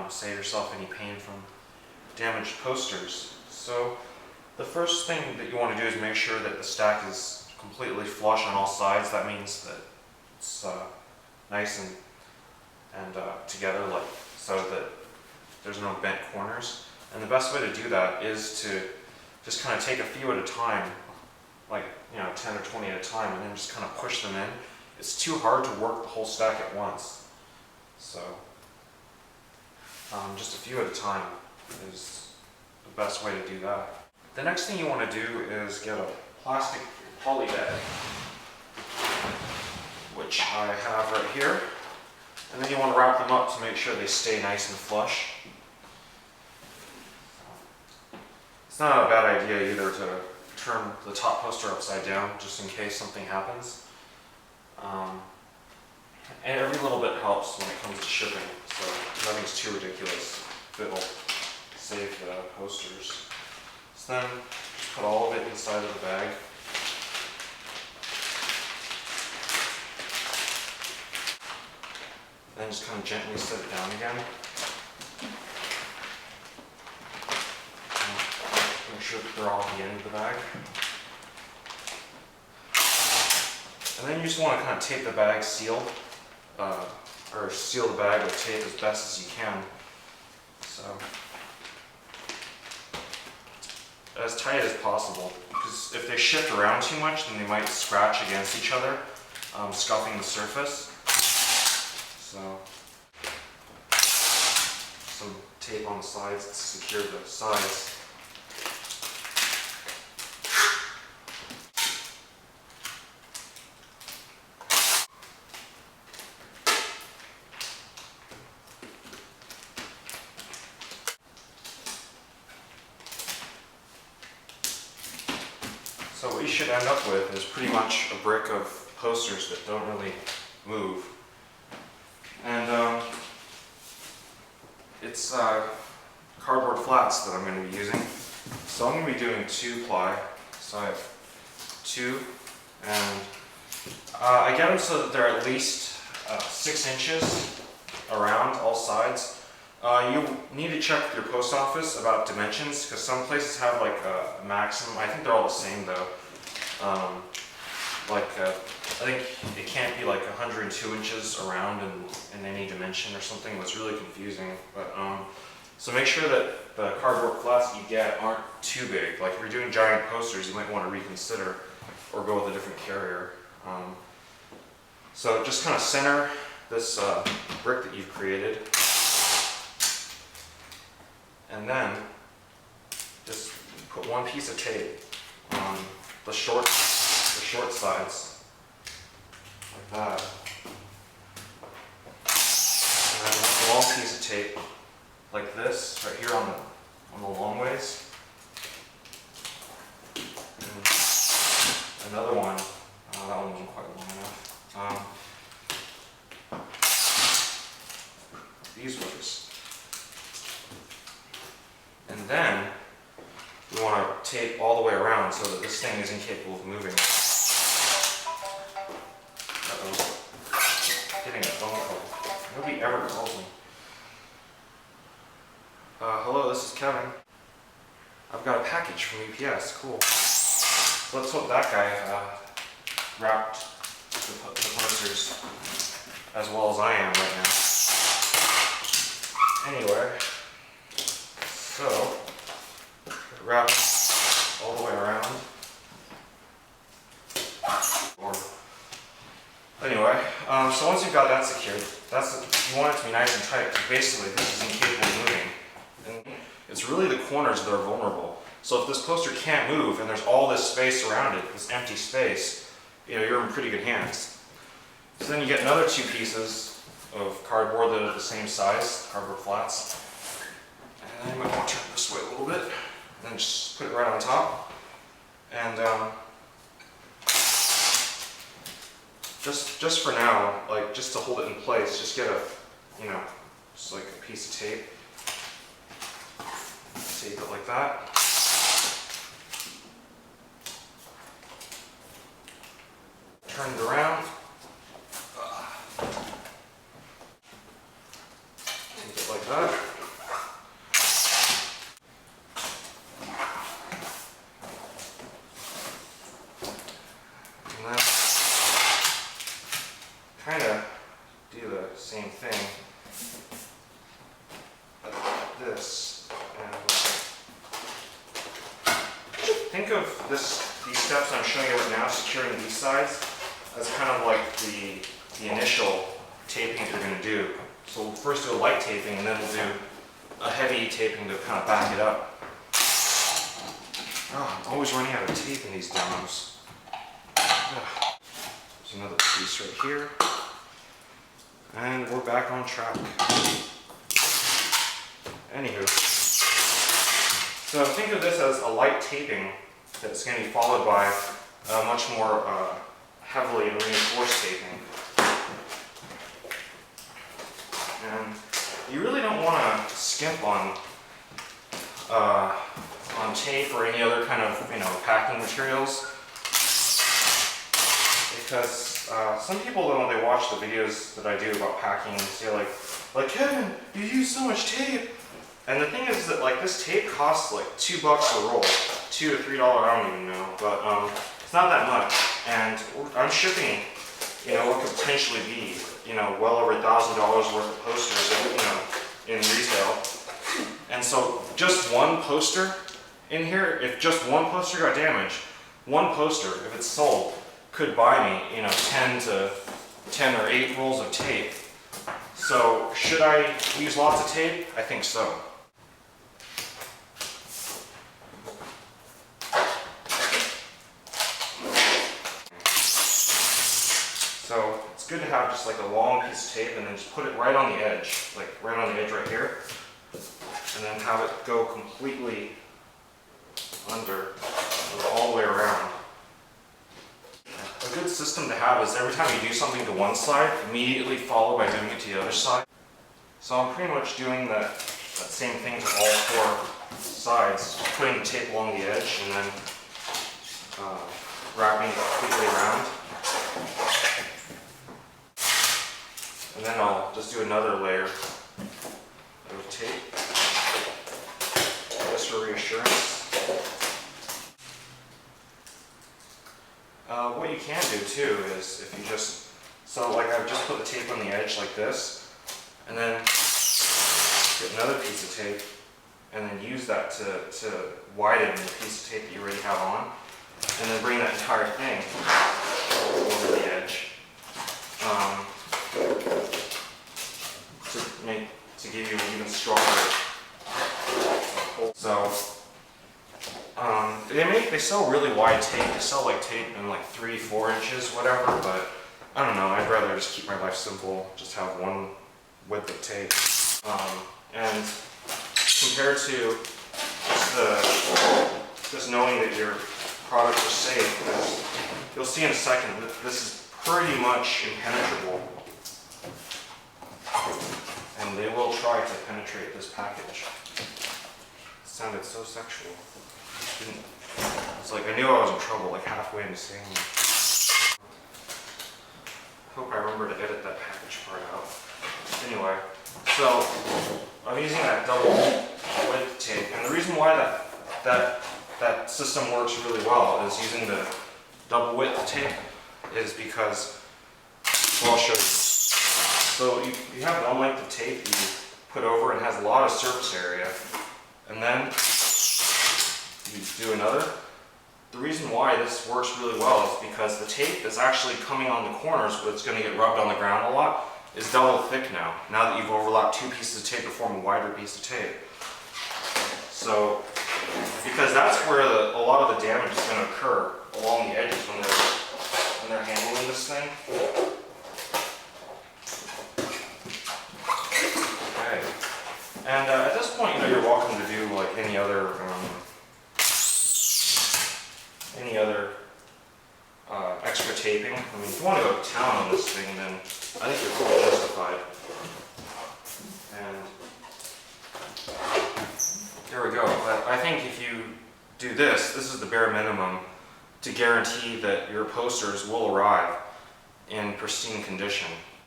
save yourself any pain from damaged posters. So the first thing that you want to do is make sure that the stack is completely flush on all sides. That means that it's nice and together, like so that there's no bent corners. And the best way to do that is to just kind of take a few at a time, like 10 or 20 at a time, and then just kind of push them in. It's too hard to work the whole stack at once. So just a few at a time is the best way to do that. The next thing you want to do is get a plastic poly bag, which I have right here. And then you want to wrap them up to make sure they stay nice and flush. It's not a bad idea either to turn the top poster upside down just in case something happens. And every little bit helps when it comes to shipping, so nothing's too ridiculous. It'll save the posters. So then just put all of it inside of the bag. Then just kind of gently set it down again. Make sure that they're all at the end of the bag. And then you just want to kind of tape the bag sealed, or seal the bag with tape as best as you can. So, as tight as possible, because if they shift around too much, then they might scratch against each other, scuffing the surface. So, some tape on the sides to secure the sides. So what you should end up with is pretty much a brick of posters that don't really move. And it's cardboard flats that I'm going to be using. So I'm going to be doing 2-ply. So I have 2, and I get them so that they're at least 6 inches around all sides. You need to check with your post office about dimensions, because some places have like a maximum. I think they're all the same though. I think it can't be like 102 inches around in any dimension or something. It's really confusing. But so make sure that the cardboard flats that you get aren't too big. Like if you're doing giant posters, you might want to reconsider or go with a different carrier. So just kind of center this brick that you've created. And then just put one piece of tape on the short sides, like that. And then one long piece of tape, like this, right here on the long ways. And another one. That one wasn't quite long enough. These ways. And then we want to tape all the way around so that this thing is incapable of moving. Uh-oh. Getting a phone call. Nobody ever calls me. Hello, this is Kevin. I've got a package from UPS. Cool. Let's hope that guy wrapped the posters as well as I am right now. Anyway. So, wrap all the way around. Anyway, so once you've got that secured, you want it to be nice and tight. Basically, this is incapable of moving. And it's really the corners that are vulnerable. So if this poster can't move and there's all this space around it, this empty space, you're in pretty good hands. So then you get another 2 pieces of cardboard that are the same size, cardboard flats. And you might want to turn this way a little bit, and then just put it right on top. And just for now, like just to hold it in place, just get just like a piece of tape. Tape it like that. Turn it around. Take it like that. And then kind of do the same thing. This, and think of these steps I'm showing you right now, securing these sides, as kind of like the initial taping that you're going to do. So we'll first do a light taping, and then we'll do a heavy taping to kind of back it up. Oh, I'm always running out of tape in these demos. There's another piece right here, and we're back on track. Anywho, so think of this as a light taping that's going to be followed by a much more heavily reinforced taping. And you really don't want to skimp on tape or any other kind of packing materials, because some people when they watch the videos that I do about packing, they say like Kevin, you use so much tape. And the thing is that like this tape costs like $2 a roll, $2 to $3, I don't even know, but it's not that much. And I'm shipping, what could potentially be, well over $1,000 worth of posters, in retail. And so just one poster in here, if just one poster got damaged, one poster, if it's sold, could buy me, 10 or 8 rolls of tape. So should I use lots of tape? I think so. So it's good to have just like a long piece of tape and then just put it right on the edge, like right on the edge right here, and then have it go completely under, all the way around. A good system to have is every time you do something to one side, immediately follow by doing it to the other side. So I'm pretty much doing that same thing to all 4 sides, just putting the tape along the edge and then wrapping it completely around. And then I'll just do another layer of tape, just for reassurance. What you can do too is if you I've just put the tape on the edge like this, and then get another piece of tape, and then use that to widen the piece of tape that you already have on, and then bring that entire thing over the edge. To give you an even stronger hold. So they sell really wide tape. They sell like tape in like 3-4 inches, whatever. But I don't know. I'd rather just keep my life simple. Just have one width of tape. And compared to just knowing that your products are safe, you'll see in a second that this is pretty much impenetrable. And they will try to penetrate this package. It sounded so sexual. It's like I knew I was in trouble like halfway into saying it. Hope I remember to edit that package part out. Anyway, so I'm using that double width tape, and the reason why that system works really well is using the double width tape is because, well, I'll show you. So you have one length of tape you put over and it has a lot of surface area, and then you do another. The reason why this works really well is because the tape that's actually coming on the corners, but it's going to get rubbed on the ground a lot, is double thick now that you've overlapped 2 pieces of tape to form a wider piece of tape. So, because that's where a lot of the damage is going to occur along the edges when they're handling this thing. And at this point, you're welcome to do like any other extra taping. I mean, if you want to go to town on this thing, then I think you're fully justified. And there we go. But I think if you do this is the bare minimum to guarantee that your posters will arrive in pristine condition.